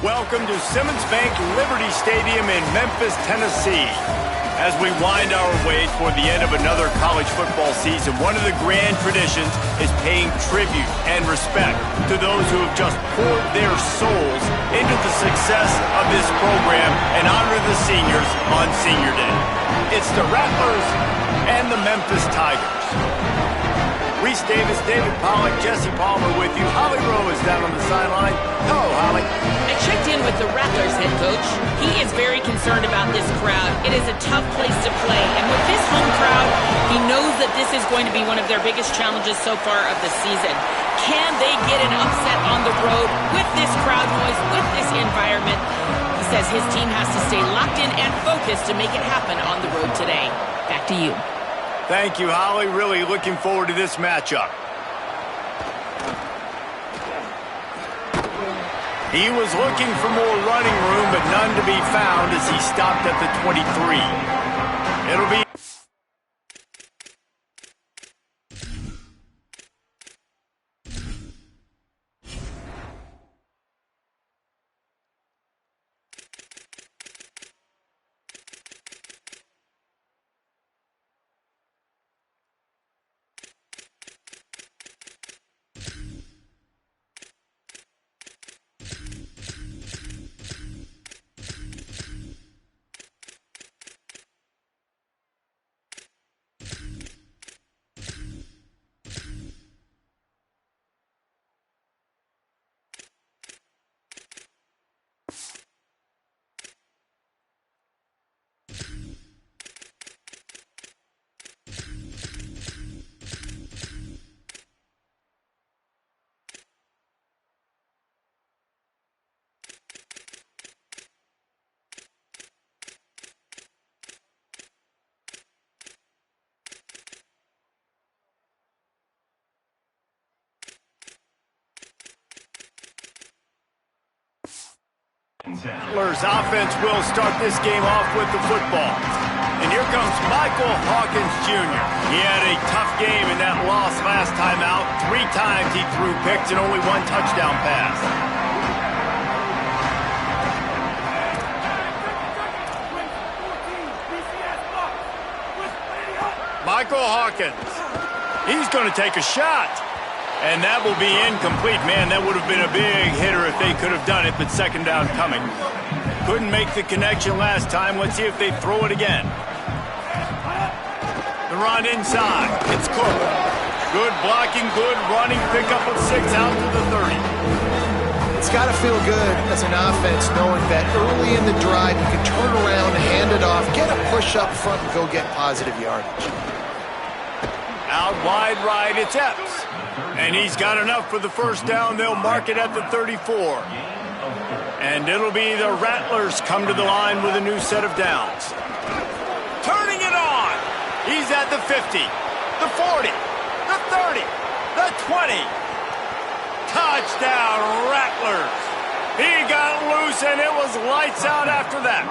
Welcome to Simmons Bank Liberty Stadium in Memphis, Tennessee. As we wind our way toward the end of another college football season, one of the grand traditions is paying tribute and respect to those who have just poured their souls into the success of this program and honor the seniors on Senior Day. It's the Rattlers and the Memphis Tigers. Reese Davis, David Pollack, Jesse Palmer with you. Holly Rowe is down on the sideline. Hello, Holly. I checked in with the Rattlers head coach. He is very concerned about this crowd. It is a tough place to play, and with this home crowd, he knows that this is going to be one of their biggest challenges so far of the season. Can they get an upset on the road with this crowd noise, with this environment? He says his team has to stay locked in and focused to make it happen on the road today. Back to you. Thank you, Holly. Really looking forward to this matchup. He was looking for more running room, but none to be found as he stopped at the 23. It'll be... Rattlers offense will start this game off with the football. And here comes Michael Hawkins Jr. He had a tough game in that loss last time out. 3 times he threw picks and only 1 touchdown pass. Michael Hawkins. He's going to take a shot. And that will be incomplete. Man, that would have been a big hitter if they could have done it, but second down coming. Couldn't make the connection last time. Let's see if they throw it again. The run inside. It's Cook. Good blocking, good running. Pickup of 6 out to the 30. It's got to feel good as an offense knowing that early in the drive you can turn around, hand it off, get a push up front, and go get positive yardage. Out wide right, it's Epps. And he's got enough for the first down. They'll mark it at the 34. And it'll be the Rattlers come to the line with a new set of downs. Turning it on. He's at the 50, the 40, the 30, the 20. Touchdown, Rattlers. He got loose, and it was lights out after that.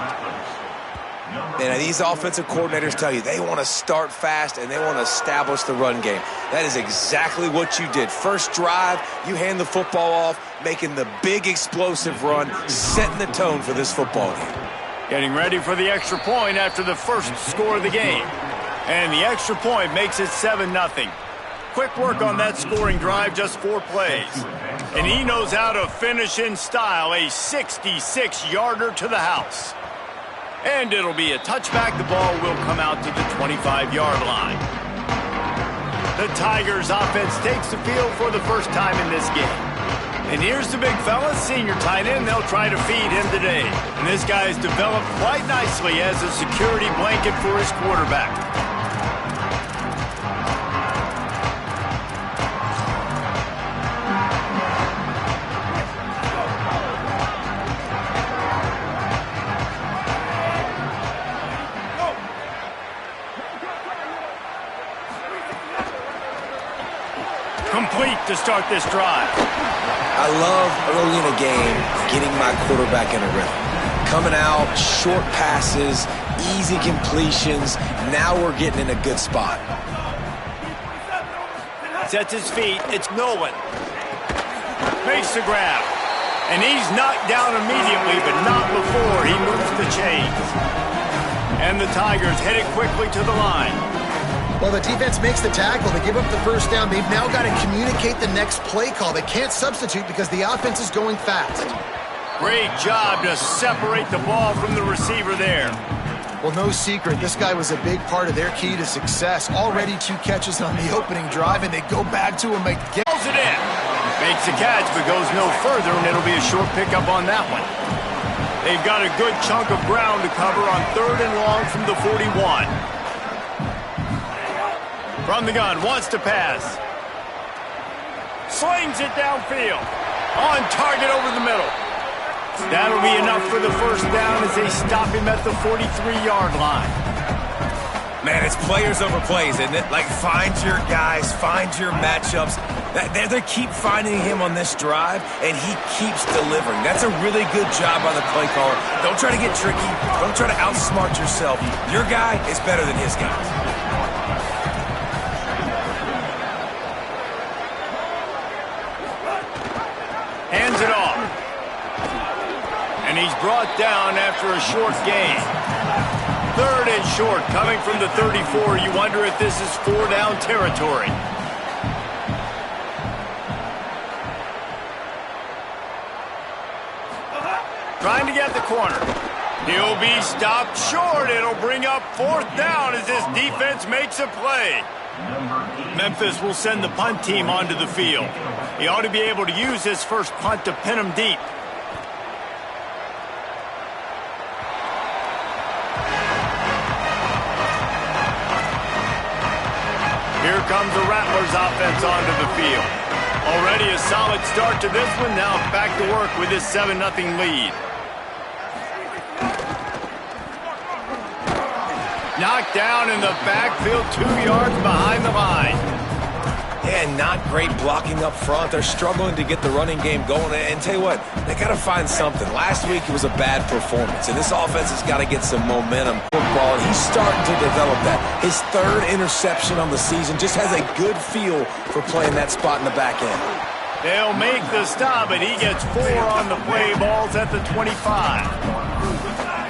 And these offensive coordinators tell you they want to start fast and they want to establish the run game. That is exactly what you did. First drive, you hand the football off, making the big explosive run, setting the tone for this football game. Getting ready for the extra point after the first score of the game. And the extra point makes it 7-0. Quick work on that scoring drive, just 4 plays. And he knows how to finish in style, a 66-yarder to the house. And it'll be a touchback. The ball will come out to the 25-yard line. The Tigers offense takes the field for the first time in this game. And here's the big fella, senior tight end. They'll try to feed him today. And this guy has developed quite nicely as a security blanket for his quarterback. Complete to start this drive. I love early in a game getting my quarterback in a rhythm. Coming out, short passes, easy completions. Now we're getting in a good spot. Sets his feet. It's Nolan. Makes the grab. And he's knocked down immediately, but not before he moves the chains. And the Tigers headed quickly to the line. Well, the defense makes the tackle. They give up the first down. They've now got to communicate the next play call. They can't substitute because the offense is going fast. Great job to separate the ball from the receiver there. Well, no secret, this guy was a big part of their key to success. Already 2 catches on the opening drive, and they go back to him again. Pulls it in. Makes a catch, but goes no further, and it'll be a short pickup on that one. They've got a good chunk of ground to cover on 3rd and long from the 41. From the gun, wants to pass. Slings it downfield. On target over the middle. That'll be enough for the first down as they stop him at the 43-yard line. Man, it's players over plays, isn't it? Like, find your guys, find your matchups. They keep finding him on this drive, and he keeps delivering. That's a really good job by the play caller. Don't try to get tricky. Don't try to outsmart yourself. Your guy is better than his guys. Hands it off. And he's brought down after a short gain. 3rd and short, coming from the 34. You wonder if this is 4-down territory. Trying to get the corner. He'll be stopped short. It'll bring up 4th down as this defense makes a play. Memphis will send the punt team onto the field. He ought to be able to use his first punt to pin him deep. Here comes the Rattlers offense onto the field. Already a solid start to this one. Now back to work with this 7-0 lead. Knocked down in the backfield, 2 yards behind the line. Yeah, not great blocking up front. They're struggling to get the running game going. And tell you what, they got to find something. Last week it was a bad performance, and this offense has got to get some momentum. Football, and he's starting to develop that. His 3rd interception on the season, just has a good feel for playing that spot in the back end. They'll make the stop, and he gets 4 on the play. Balls at the 25.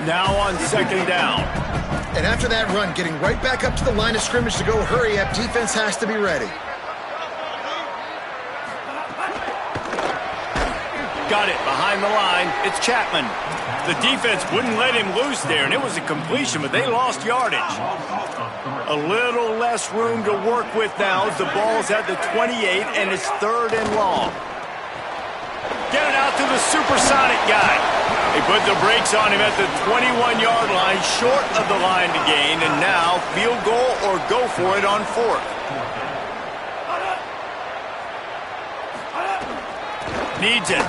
Now on 2nd down. And after that run, getting right back up to the line of scrimmage to go hurry up, defense has to be ready. Got it behind the line. It's Chapman. The defense wouldn't let him loose there, and it was a completion, but they lost yardage. A little less room to work with now as the ball's at the 28, and it's 3rd and long. Get it out to the supersonic guy. They put the brakes on him at the 21-yard line, short of the line to gain, and now field goal or go for it on 4th. Needs it.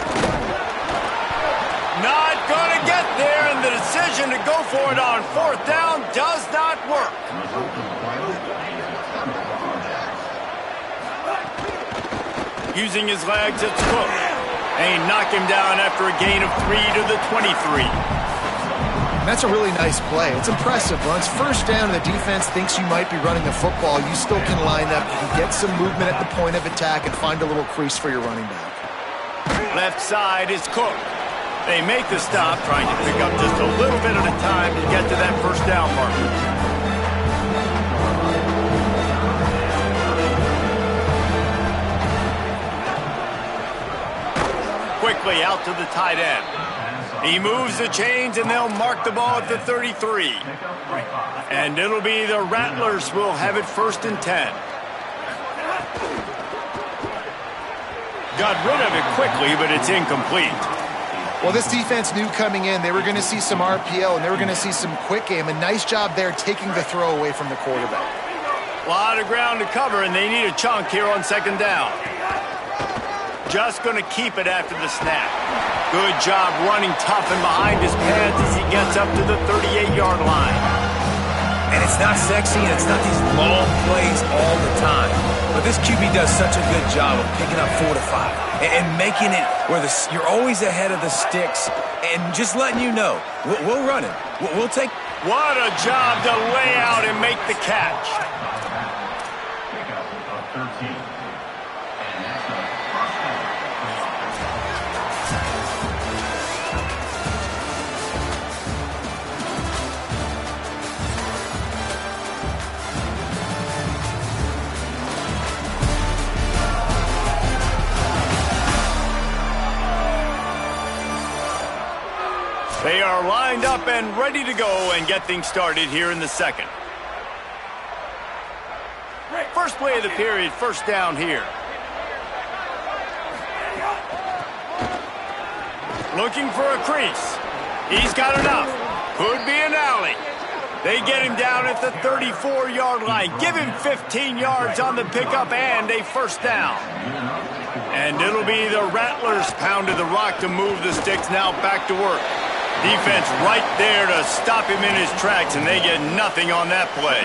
Not going to get there, and the decision to go for it on 4th down does not work. Using his legs, it's Cook. They knock him down after a gain of 3 to the 23. And that's a really nice play. It's impressive. Once first down and the defense thinks you might be running the football, you still can line up, you can get some movement at the point of attack and find a little crease for your running back. Left side is Cook. They make the stop, trying to pick up just a little bit at a time to get to that first down marker. Quickly out to the tight end. He moves the chains, and they'll mark the ball at the 33. And it'll be the Rattlers who will have it 1st and 10. Got rid of it quickly, but it's incomplete. Well, this defense knew coming in they were going to see some RPO, and they were going to see some quick game. A nice job there taking the throw away from the quarterback. A lot of ground to cover, and they need a chunk here on 2nd down. Just going to keep it after the snap. Good job running tough and behind his pads as he gets up to the 38-yard line. And it's not sexy, and it's not these long plays all the time. But this QB does such a good job of picking up 4 to 5 and making it where you're always ahead of the sticks and just letting you know, we'll run it. We'll take. What a job to lay out and make the catch. They are lined up and ready to go and get things started here in the second. First play of the period, first down here. Looking for a crease. He's got enough. Could be an alley. They get him down at the 34-yard line. Give him 15 yards on the pickup and a first down. And it'll be the Rattlers pounded the rock to move the sticks. Now back to work. Defense right there to stop him in his tracks, and they get nothing on that play.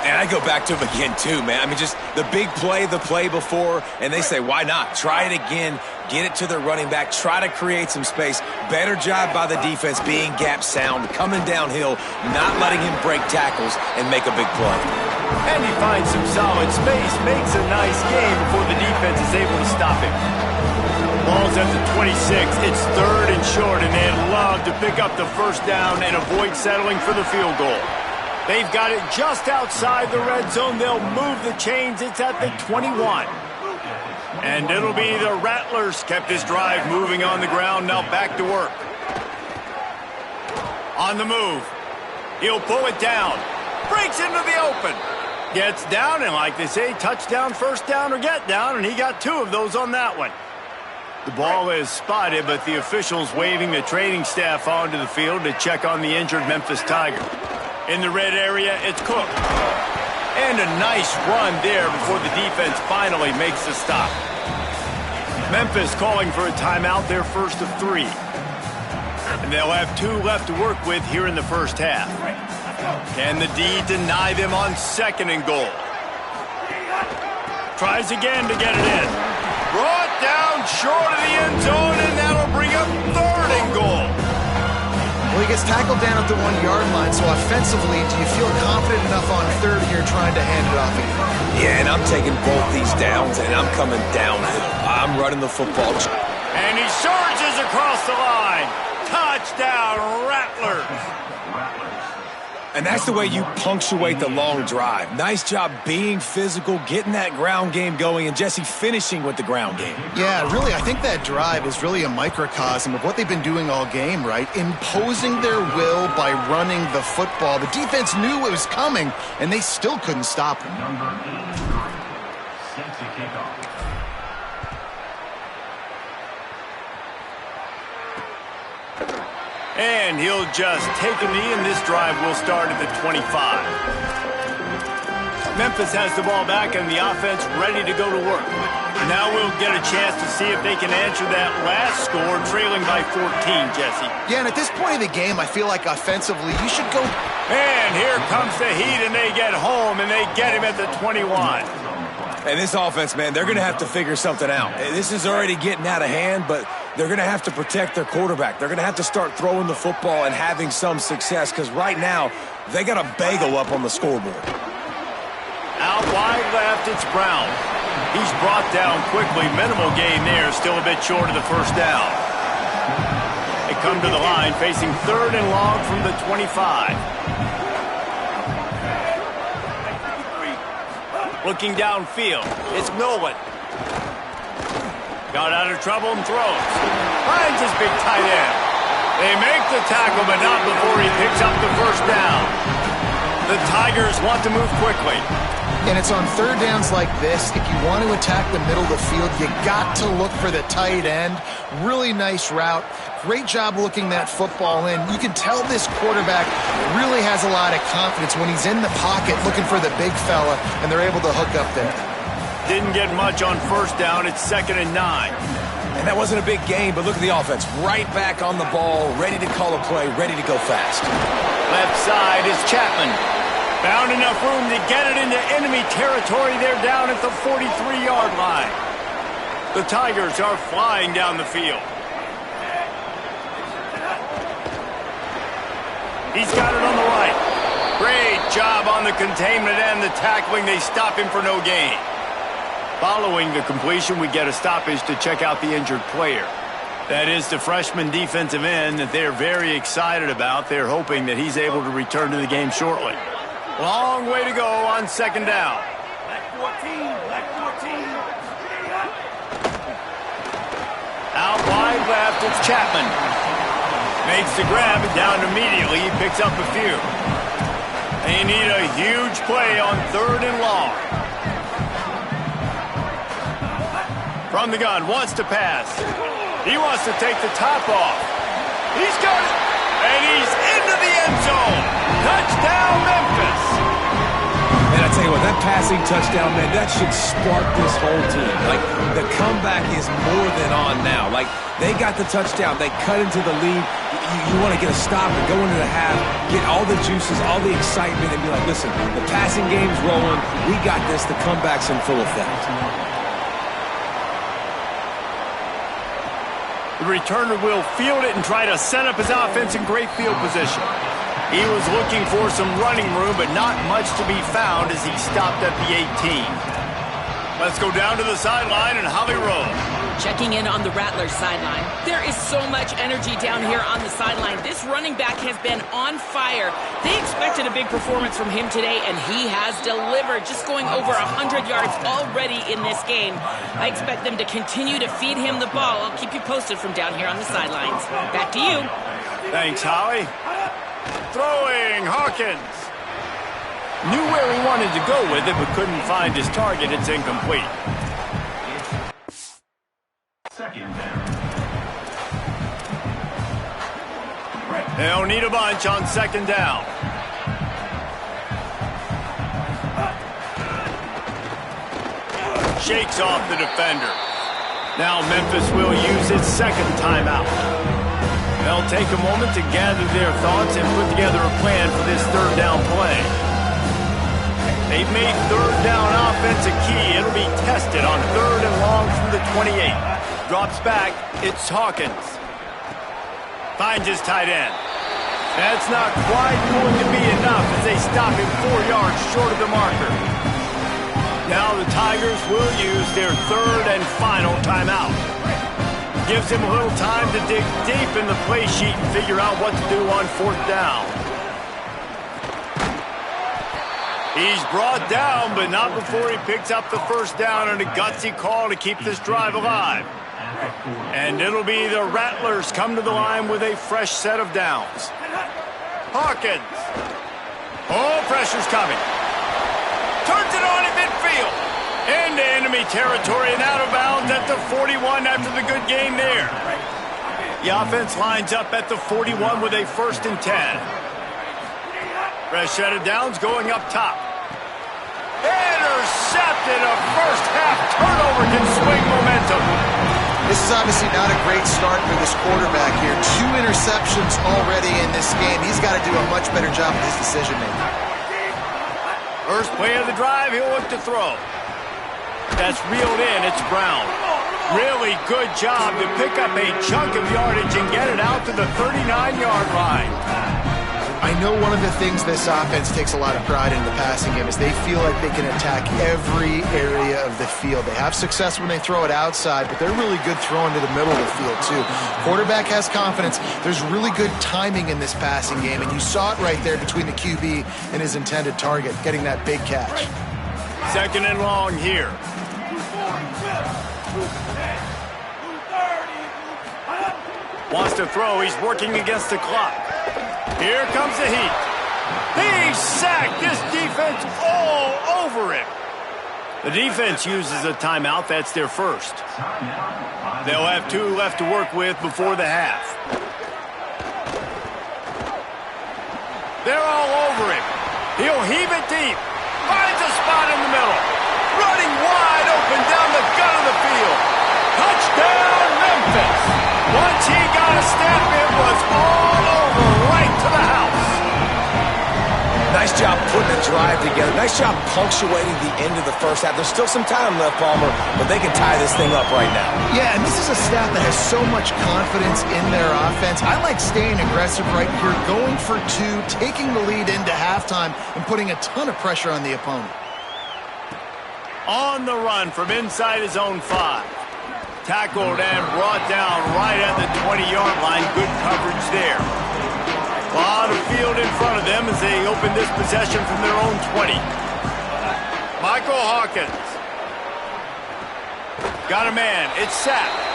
And I go back to him again, too, man. I mean, just the big play, the play before, and they say, why not? Try it again. Get it to their running back. Try to create some space. Better job by the defense being gap sound, coming downhill, not letting him break tackles and make a big play. And he finds some solid space, makes a nice game before the defense is able to stop him. Ball's at the 26. It's third and short, and they'd love to pick up the first down and avoid settling for the field goal. They've got it just outside the red zone. They'll move the chains. It's at the 21. And it'll be the Rattlers kept this drive moving on the ground. Now back to work. On the move. He'll pull it down. Breaks into the open. Gets down, and like they say, touchdown, first down, or get down, and he got two of those on that one. The ball is spotted, but the officials waving the training staff onto the field to check on the injured Memphis Tiger. In the red area, it's Cook. And a nice run there before the defense finally makes the stop. Memphis calling for a timeout, their first of three. And they'll have two left to work with here in the first half. Can the D deny them on second and goal? Tries again to get it in. Brought down short of the end zone, and that'll bring up third and goal. Well, he gets tackled down at the 1-yard line, so offensively, do you feel confident enough on third here trying to hand it off again? Yeah, and I'm taking both these downs, and I'm coming downhill. I'm running the football. And he surges across the line. Touchdown, Rattlers. And that's the way you punctuate the long drive. Nice job being physical, getting that ground game going, and Jesse finishing with the ground game. Yeah, really, I think that drive is really a microcosm of what they've been doing all game, right? Imposing their will by running the football. The defense knew it was coming, and they still couldn't stop him. Set to kick off. And he'll just take a knee, and this drive will start at the 25. Memphis has the ball back, and the offense ready to go to work. Now we'll get a chance to see if they can answer that last score, trailing by 14, Jesse. Yeah, and at this point of the game, I feel like offensively, you should go. And here comes the heat, and they get home, and they get him at the 21. And this offense, man, they're going to have to figure something out. This is already getting out of hand, but they're going to have to protect their quarterback. They're going to have to start throwing the football and having some success, because right now, they got a bagel up on the scoreboard. Out wide left, it's Brown. He's brought down quickly. Minimal gain there, still a bit short of the first down. They come to the line, facing third and long from the 25. Looking downfield, it's Nolan. Got out of trouble and throws. Finds his big tight end. They make the tackle, but not before he picks up the first down. The Tigers want to move quickly. And it's on third downs like this. If you want to attack the middle of the field, you got to look for the tight end. Really nice route. Great job looking that football in. You can tell this quarterback really has a lot of confidence when he's in the pocket looking for the big fella, and they're able to hook up there. Didn't get much on first down. It's 2nd and 9. And that wasn't a big game, but look at the offense. Right back on the ball, ready to call a play, ready to go fast. Left side is Chapman. Found enough room to get it into enemy territory. They're down at the 43-yard line. The Tigers are flying down the field. He's got it on the right. Great job on the containment and the tackling. They stop him for no gain. Following the completion, we get a stoppage to check out the injured player. That is the freshman defensive end that they're very excited about. They're hoping that he's able to return to the game shortly. Long way to go on 2nd down. Black 14, black 14. Out wide left, it's Chapman. Makes the grab and down immediately. He picks up a few. And you need a huge play on 3rd and long. From the gun, wants to pass. He wants to take the top off. He's got it. And he's into the end zone. Touchdown, Memphis. And I tell you what, that passing touchdown, man, that should spark this whole team. Like, the comeback is more than on now. Like, they got the touchdown. They cut into the lead. You want to get a stop and go into the half, get all the juices, all the excitement, and be like, listen, the passing game's rolling. We got this. The comeback's in full effect. The returner will field it and try to set up his offense in great field position. He was looking for some running room, but not much to be found as he stopped at the 18. Let's go down to the sideline and Holly Rowe. Checking in on the Rattlers sideline. There is so much energy down here on the sideline. This running back has been on fire. They expected a big performance from him today, and he has delivered, just going over 100 yards already in this game. I expect them to continue to feed him the ball. I'll keep you posted from down here on the sidelines. Back to you. Thanks, Holly. Throwing, Hawkins. Knew where he wanted to go with it, but couldn't find his target. It's incomplete. They'll need a bunch on 2nd down. Shakes off the defender. Now Memphis will use its 2nd timeout. They'll take a moment to gather their thoughts and put together a plan for this 3rd down play. They've made 3rd down offense a key. It'll be tested on 3rd and long from the 28. Drops back. It's Hawkins. Finds his tight end. That's not quite going to be enough as they stop him 4 yards short of the marker. Now the Tigers will use their 3rd and final timeout. Gives him a little time to dig deep in the play sheet and figure out what to do on 4th down. He's brought down, but not before he picks up the 1st down and a gutsy call to keep this drive alive. And it'll be the Rattlers come to the line with a fresh set of downs. Hawkins. Oh, pressure's coming. Turns it on in midfield. Into enemy territory and out of bounds at the 41 after the good game there. The offense lines up at the 41 with a 1st and 10. Fresh set of downs going up top. Intercepted. A first half turnover can swing momentum. This is obviously not a great start for this quarterback here. 2 interceptions already in this game. He's got to do a much better job with his decision-making. First play of the drive, he'll look to throw. That's reeled in. It's Brown. Really good job to pick up a chunk of yardage and get it out to the 39-yard line. I know one of the things this offense takes a lot of pride in the passing game is they feel like they can attack every area of the field. They have success when they throw it outside, but they're really good throwing to the middle of the field too. Quarterback has confidence. There's really good timing in this passing game, and you saw it right there between the QB and his intended target, getting that big catch. 2nd and long here. Wants to throw. He's working against the clock. Here comes the heat. He's sacked. This defense all over him. The defense uses a timeout. That's their 1st. They'll have 2 left to work with before the half. They're all over him. He'll heave it deep. Finds a spot in the middle. Running wide open down the gut of the field. Touchdown, Memphis. Once he got a step, it was all over, right to the house. Nice job putting a drive together. Nice job punctuating the end of the 1st half. There's still some time left, Palmer, but they can tie this thing up right now. Yeah, and this is a staff that has so much confidence in their offense. I like staying aggressive right here, going for 2, taking the lead into halftime, and putting a ton of pressure on the opponent. On the run from inside his own 5. Tackled and brought down right at the 20-yard line. Good coverage there. A lot of field in front of them as they open this possession from their own 20. Michael Hawkins. Got a man. It's sacked.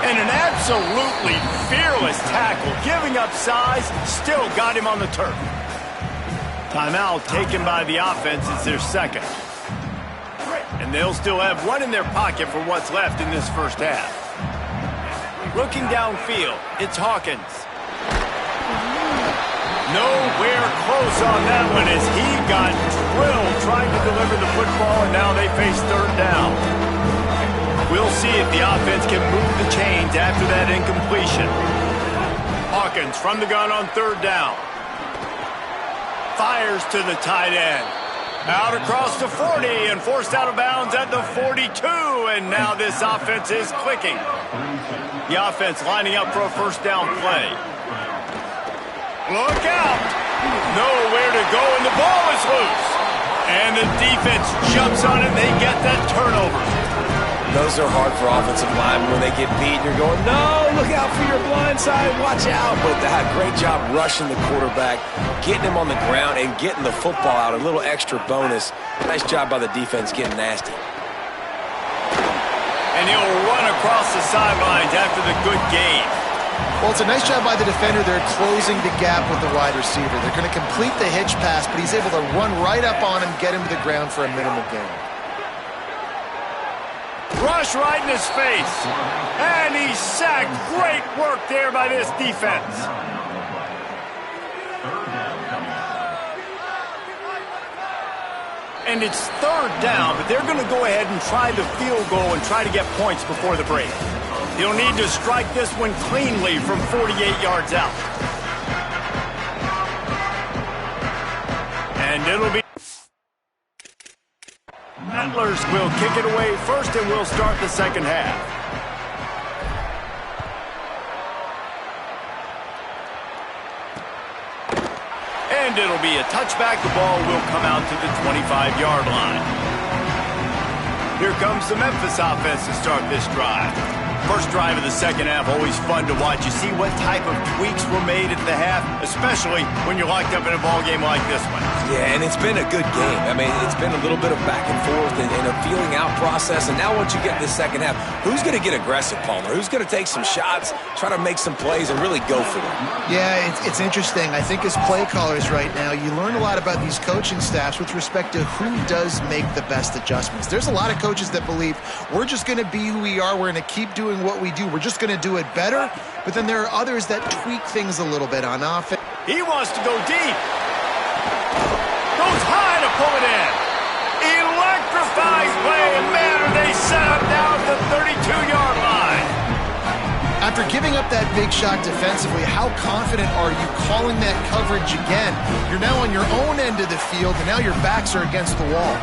And an absolutely fearless tackle, giving up size, still got him on the turf. Timeout taken by the offense. It's their second. And they'll still have one in their pocket for what's left in this first half. Looking downfield, it's Hawkins. Nowhere close on that one as he got drilled trying to deliver the football, and now they face third down. We'll see if the offense can move the chains after that incompletion. Hawkins from the gun on third down. Fires to the tight end. Out across the 40 and forced out of bounds at the 42, and now this offense is clicking. The offense lining up for a first down play. Look out! Nowhere to go, and the ball is loose. And the defense jumps on it, and they get that turnover. Those are hard for offensive linemen when they get beat. You're going, no, look out for your blind side, watch out. But they had a great job rushing the quarterback, getting him on the ground, and getting the football out. A little extra bonus. Nice job by the defense getting nasty. And he'll run across the sidelines after the good game. Well, it's a nice job by the defender. They're closing the gap with the wide receiver. They're going to complete the hitch pass, but he's able to run right up on him, get him to the ground for a minimal gain. Rush right in his face. And he's sacked. Great work there by this defense. And it's third down, but they're going to go ahead and try the field goal and try to get points before the break. He'll need to strike this one cleanly from 48 yards out. And it'll be... Rattlers will kick it away first, and we'll start the second half. And it'll be a touchback. The ball will come out to the 25-yard line. Here comes the Memphis offense to start this drive. First drive of the second half, always fun to watch. You see what type of tweaks were made at the half, especially when you're locked up in a ball game like this one. Yeah, and it's been a good game. I mean, it's been a little bit of back and forth and a feeling out process. And now once you get this second half, who's going to get aggressive, Palmer? Who's going to take some shots, try to make some plays, and really go for it? Yeah, it's interesting. I think as play callers right now, you learn a lot about these coaching staffs with respect to who does make the best adjustments. There's a lot of coaches that believe we're just going to be who we are. We're going to keep doing what we do. We're just going to do it better. But then there are others that tweak things a little bit on offense. He wants to go deep. Goes high to pull it in. Electrifies play, and man, are they set up now at the 32-yard line. After giving up that big shot defensively, how confident are you calling that coverage again? You're now on your own end of the field, and now your backs are against the wall.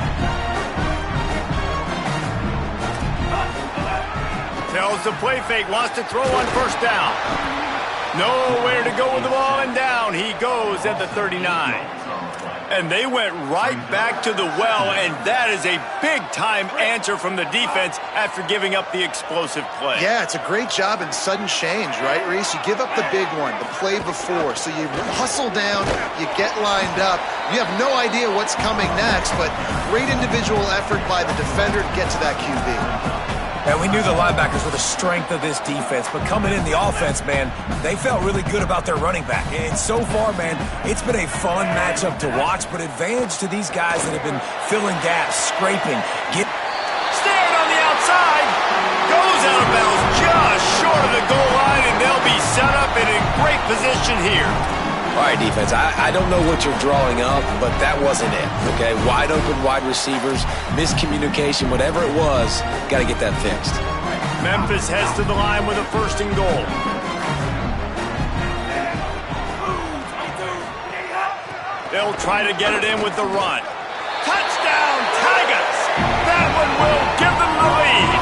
Tells the play fake, wants to throw on first down. Nowhere to go with the ball, and down he goes at the 39. And they went right back to the well, and that is a big-time answer from the defense after giving up the explosive play. Yeah, it's a great job in sudden change, right, Reese? You give up the big one, the play before, so you hustle down, you get lined up. You have no idea what's coming next, but great individual effort by the defender to get to that QB. And we knew the linebackers were the strength of this defense, but coming in the offense, man, they felt really good about their running back. And so far, man, it's been a fun matchup to watch, but advantage to these guys that have been filling gaps, scraping. Stared on the outside, goes out of bounds just short of the goal line, and they'll be set up in a great position here. All right, defense, I don't know what you're drawing up, but that wasn't it, okay? Wide open wide receivers, miscommunication, whatever it was, got to get that fixed. Memphis heads to the line with a first and goal. They'll try to get it in with the run. Touchdown, Tigers! That one will give them the lead.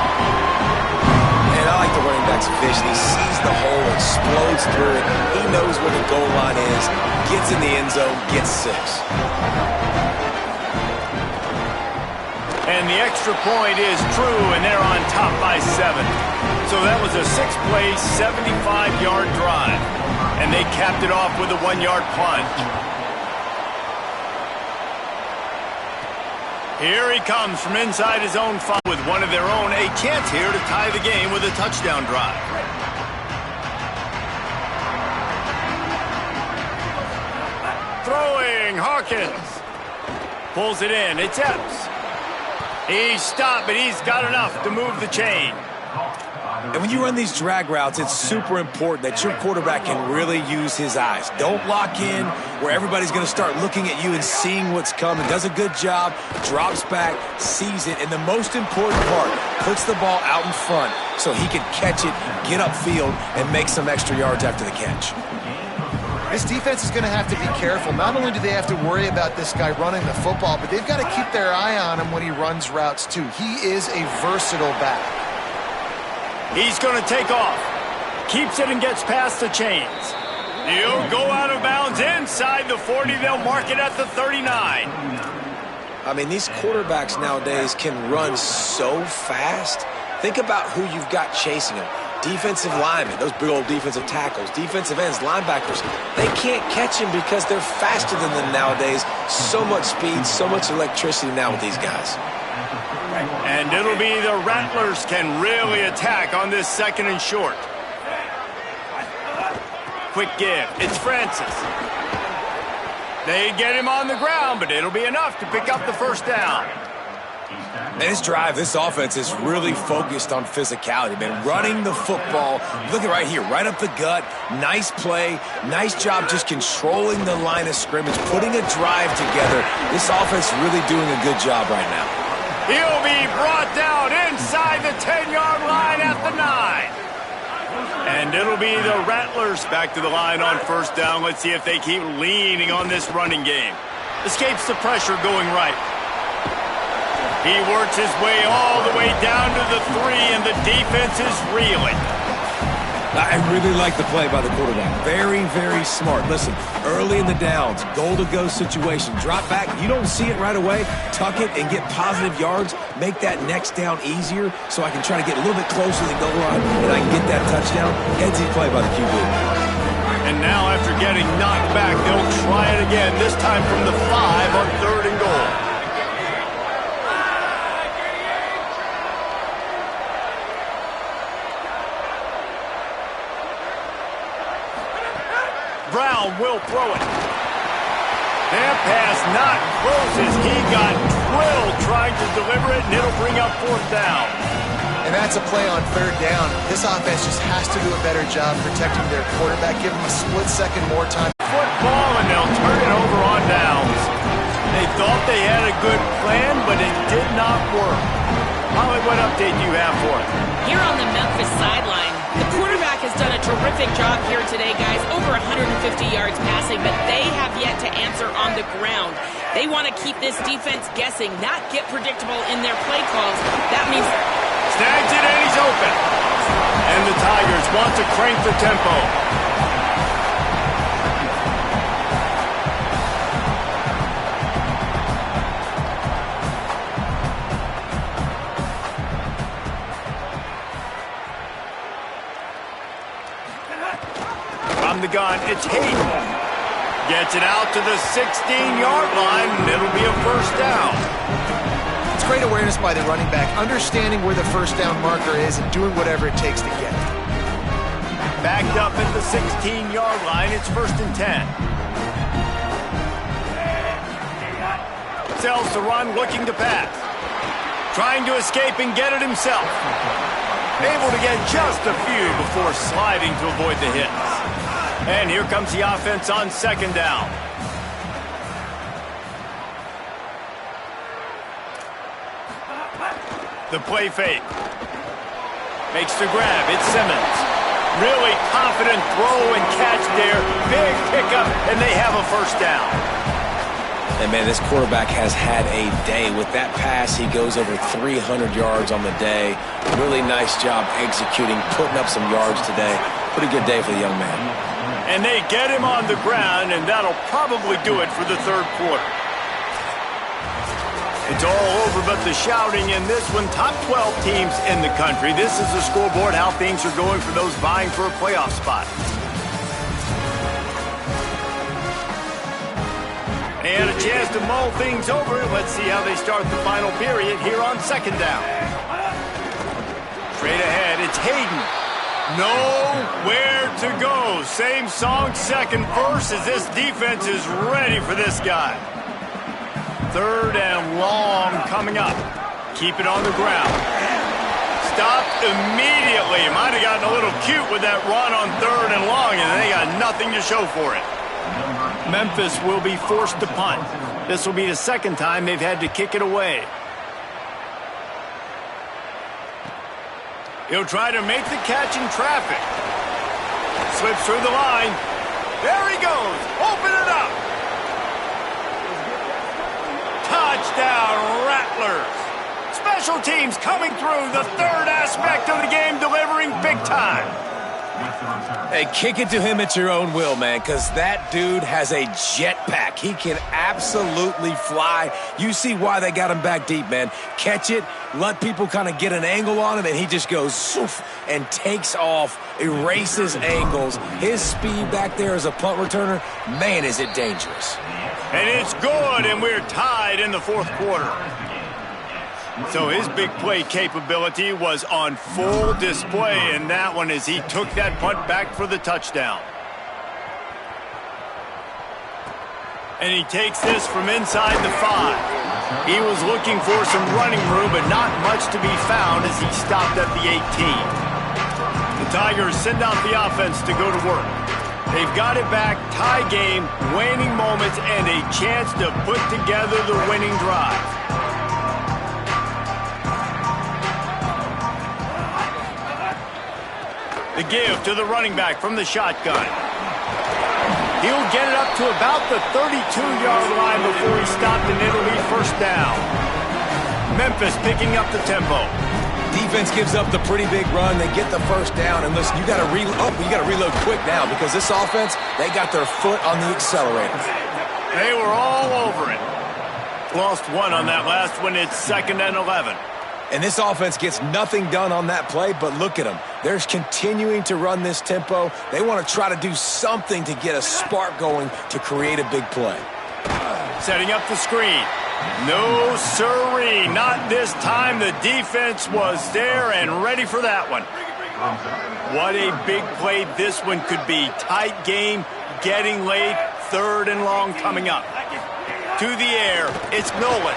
And I like the running back's vision. He sees the hole, explodes through it. He knows where the goal line is, gets in the end zone, gets 6. And the extra point is true, and they're on top by 7. So that was a 6-play, 75-yard drive. And they capped it off with a 1-yard plunge. Here he comes from inside his own 5 with one of their own. A chance here to tie the game with a touchdown drive. Throwing, Hawkins. Pulls it in, it's Epps. He's stopped, but he's got enough to move the chain. And when you run these drag routes, it's super important that your quarterback can really use his eyes. Don't lock in where everybody's going to start looking at you and seeing what's coming. Does a good job, drops back, sees it, and the most important part, puts the ball out in front so he can catch it, get upfield, and make some extra yards after the catch. This defense is going to have to be careful. Not only do they have to worry about this guy running the football, but they've got to keep their eye on him when he runs routes too. He is a versatile back. He's going to take off. Keeps it and gets past the chains. He'll go out of bounds inside the 40. They'll mark it at the 39. I mean, these quarterbacks nowadays can run so fast. Think about who you've got chasing them. Defensive linemen, those big old defensive tackles, defensive ends, linebackers, they can't catch him because they're faster than them nowadays. So much speed, so much electricity now with these guys. And it'll be the Rattlers can really attack on this 2nd and short. Quick give. It's Francis. They get him on the ground, but it'll be enough to pick up the first down. And this drive, this offense is really focused on physicality, man. Running the football. Look at right here, right up the gut. Nice play. Nice job just controlling the line of scrimmage, putting a drive together. This offense really doing a good job right now. He'll be brought down inside the 10-yard line at the 9. And it'll be the Rattlers back to the line on first down. Let's see if they keep leaning on this running game. Escapes the pressure going right. He works his way all the way down to the 3, and the defense is reeling. I really like the play by the quarterback. Very, very smart. Listen, early in the downs, goal-to-go situation. Drop back. You don't see it right away. Tuck it and get positive yards. Make that next down easier so I can try to get a little bit closer to the goal line and I can get that touchdown. Headsy play by the QB. And now after getting knocked back, they'll try it again, this time from the 5 on 3rd and goal. Brown will throw it. That pass not closes. He got drilled trying to deliver it, and it'll bring up 4th down. And that's a play on 3rd down. This offense just has to do a better job protecting their quarterback. Give him a split second more time. Football, and they'll turn it over on downs. They thought they had a good plan, but it did not work. Molly, what update do you have for it? Here on the Memphis sideline, the quarterback has done a terrific job here today, guys. Over 150 yards passing, but they have yet to answer on the ground. They want to keep this defense guessing, not get predictable in their play calls. That means... Snags it, and he's open. And the Tigers want to crank the tempo. From the gun, it's Hayden. Gets it out to the 16-yard line, and it'll be a first down. It's great awareness by the running back, understanding where the first down marker is and doing whatever it takes to get it. Backed up at the 16-yard line, it's 1st and 10. Sells the run, looking to pass. Trying to escape and get it himself. Able to get just a few before sliding to avoid the hits. And here comes the offense on 2nd down. The play fake. Makes the grab. It's Simmons. Really confident throw and catch there. Big pickup, and they have a first down. And, man, this quarterback has had a day. With that pass, he goes over 300 yards on the day. Really nice job executing, putting up some yards today. Pretty good day for the young man. And they get him on the ground, and that'll probably do it for the 3rd quarter. It's all over but the shouting in this one. Top 12 teams in the country. This is the scoreboard, how things are going for those vying for a playoff spot. And a chance to mull things over. Let's see how they start the final period here on second down. Straight ahead, it's Hayden. Nowhere to go. Same song, second verse, as this defense is ready for this guy. Third and long coming up. Keep it on the ground. Stopped immediately. Might have gotten a little cute with that run on third and long, and they got nothing to show for it. Memphis will be forced to punt. This will be the second time they've had to kick it away. He'll try to make the catch in traffic. Slips through the line. There he goes. Open it up. Touchdown, Rattlers. Special teams coming through, the third aspect of the game, delivering big time. Hey, kick it to him at your own will, man, because that dude has a jetpack. He can absolutely fly. You see why they got him back deep, man. Catch it, let people kind of get an angle on him, and he just goes soof and takes off, erases angles. His speed back there as a punt returner, man, is it dangerous. And it's good, and we're tied in the fourth quarter. So his big play capability was on full display in that one as he took that punt back for the touchdown. And he takes this from inside the 5. He was looking for some running room, but not much to be found as he stopped at the 18. The Tigers send out the offense to go to work. They've got it back, tie game, waning moments, and a chance to put together the winning drive. The give to the running back from the shotgun. He'll get it up to about the 32-yard line before he's stopped, and it'll be first down. Memphis picking up the tempo. Defense gives up the pretty big run. They get the first down, and listen, you got to reload quick now because this offense, they got their foot on the accelerator. They were all over it. Lost one on that last one. It's 2nd and 11. And this offense gets nothing done on that play, but look at them. They're continuing to run this tempo. They want to try to do something to get a spark going to create a big play. Setting up the screen. No siree, not this time. The defense was there and ready for that one. What a big play this one could be. Tight game, getting late, 3rd and long coming up. To the air, it's Nolan.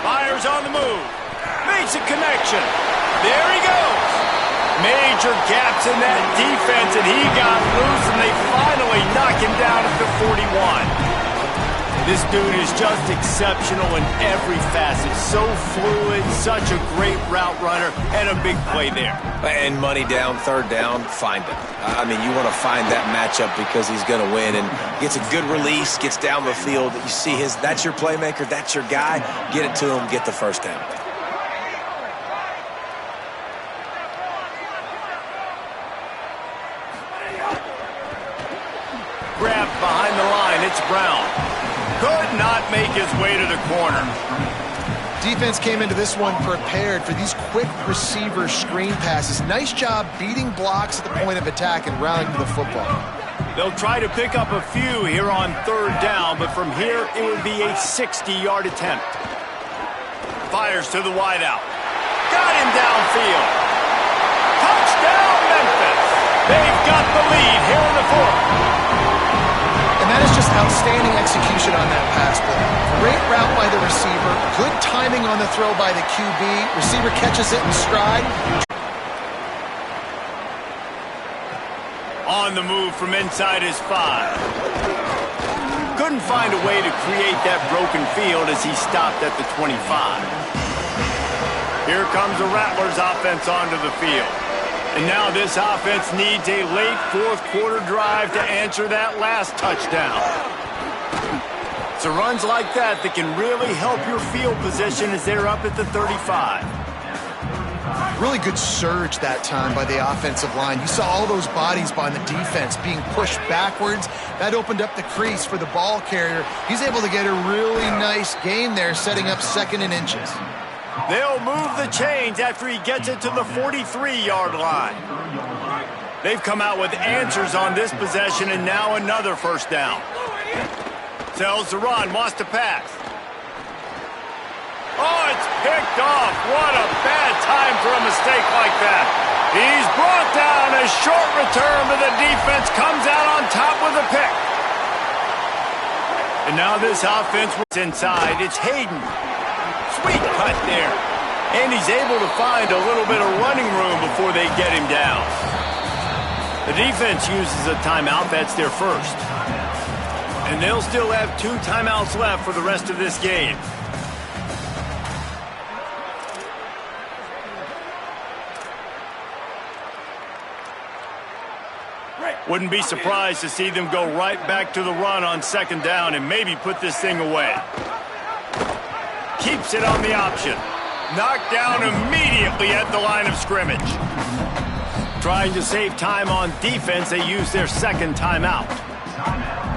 Fires on the move. Makes a connection. There he goes. Major gaps in that defense, and he got loose, and they finally knock him down at the 41. This dude is just exceptional in every facet. So fluid, such a great route runner, and a big play there. And money down, 3rd down, find him. I mean, you want to find that matchup because he's going to win, and gets a good release, gets down the field. You see that's your playmaker, that's your guy. Get it to him, get the first down. Grabbed behind the line, it's Brown. Could not make his way to the corner. Defense came into this one prepared for these quick receiver screen passes. Nice job beating blocks at the point of attack and rallying to the football. They'll try to pick up a few here on 3rd down, but from here it would be a 60-yard attempt. Fires to the wideout. Got him downfield. Touchdown, Memphis. They've got the lead here in the 4th. And that is just outstanding execution on that pass play. Great route by the receiver. Good timing on the throw by the QB. Receiver catches it in stride. On the move from inside his 5. Couldn't find a way to create that broken field as he stopped at the 25. Here comes the Rattlers offense onto the field. And now this offense needs a late 4th quarter drive to answer that last touchdown. It's runs like that can really help your field position as they're up at the 35. Really good surge that time by the offensive line. You saw all those bodies by the defense being pushed backwards. That opened up the crease for the ball carrier. He's able to get a really nice gain there, setting up 2nd and inches. They'll move the chains after he gets it to the 43-yard line. They've come out with answers on this possession, and now another first down. Tells the run, wants to pass. Oh, it's picked off. What a bad time for a mistake like that. He's brought down. A short return, but the defense comes out on top with a pick. And now this offense was inside. It's Hayden. Sweet cut there. And he's able to find a little bit of running room before they get him down. The defense uses a timeout. That's their first. And they'll still have 2 timeouts left for the rest of this game. Wouldn't be surprised to see them go right back to the run on 2nd down and maybe put this thing away. Keeps it on the option. Knocked down immediately at the line of scrimmage. Trying to save time on defense, they use their 2nd timeout.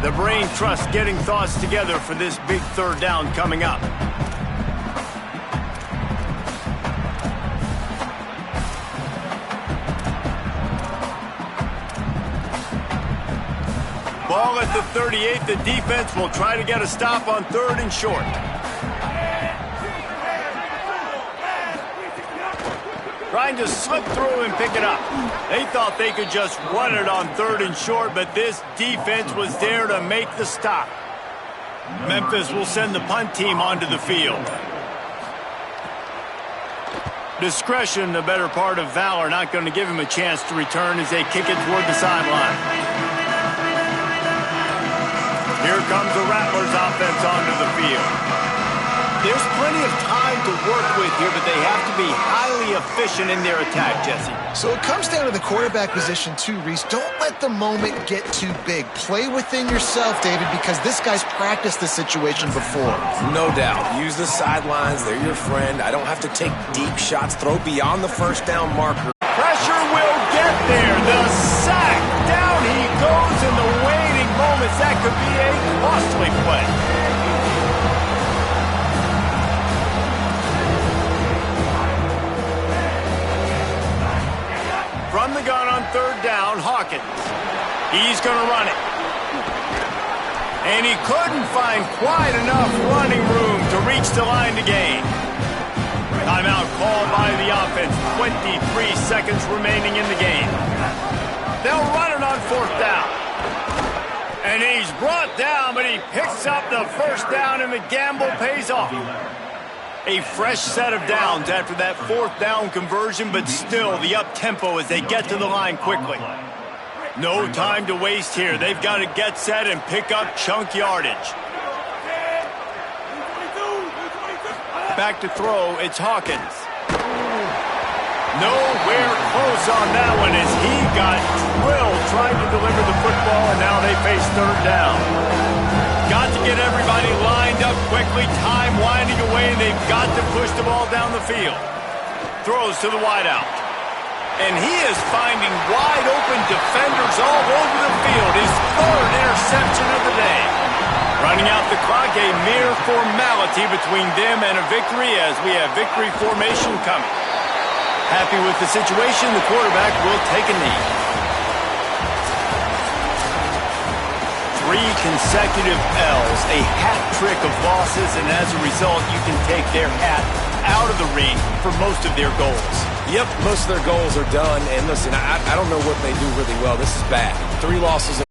The brain trust getting thoughts together for this big 3rd down coming up. Ball at the 38. The defense will try to get a stop on 3rd and short. Trying to slip through and pick it up. They thought they could just run it on 3rd and short, but this defense was there to make the stop. Memphis will send the punt team onto the field. Discretion, the better part of valor, not going to give him a chance to return as they kick it toward the sideline. Here comes the Rattlers offense onto the field. There's plenty of time to work with here, but they have to be highly efficient in their attack, Jesse. So it comes down to the quarterback position too, Reese. Don't let the moment get too big. Play within yourself, David, because this guy's practiced the situation before. No doubt. Use the sidelines. They're your friend. I don't have to take deep shots. Throw beyond the 1st down marker. Pressure will get there. The sack. Down he goes in the waiting moments. That could be a costly play. From the gun on 3rd down, Hawkins. He's going to run it. And he couldn't find quite enough running room to reach the line to gain. Timeout called by the offense. 23 seconds remaining in the game. They'll run it on 4th down. And he's brought down, but he picks up the 1st down, and the gamble pays off. A fresh set of downs after that 4th down conversion, but still the up-tempo as they get to the line quickly. No time to waste here. They've got to get set and pick up chunk yardage. Back to throw, it's Hawkins. Nowhere close on that one as he got drilled trying to deliver the football, and now they face 3rd down. Got to get everybody lined up quickly, time winding away, and they've got to push the ball down the field. Throws to the wideout. And he is finding wide-open defenders all over the field. His 3rd interception of the day. Running out the clock, a mere formality between them and a victory as we have victory formation coming. Happy with the situation, the quarterback will take a knee. 3 consecutive L's, a hat trick of losses, and as a result, you can take their hat out of the ring for most of their goals. Yep, most of their goals are done. And listen, I don't know what they do really well. This is bad. 3 losses.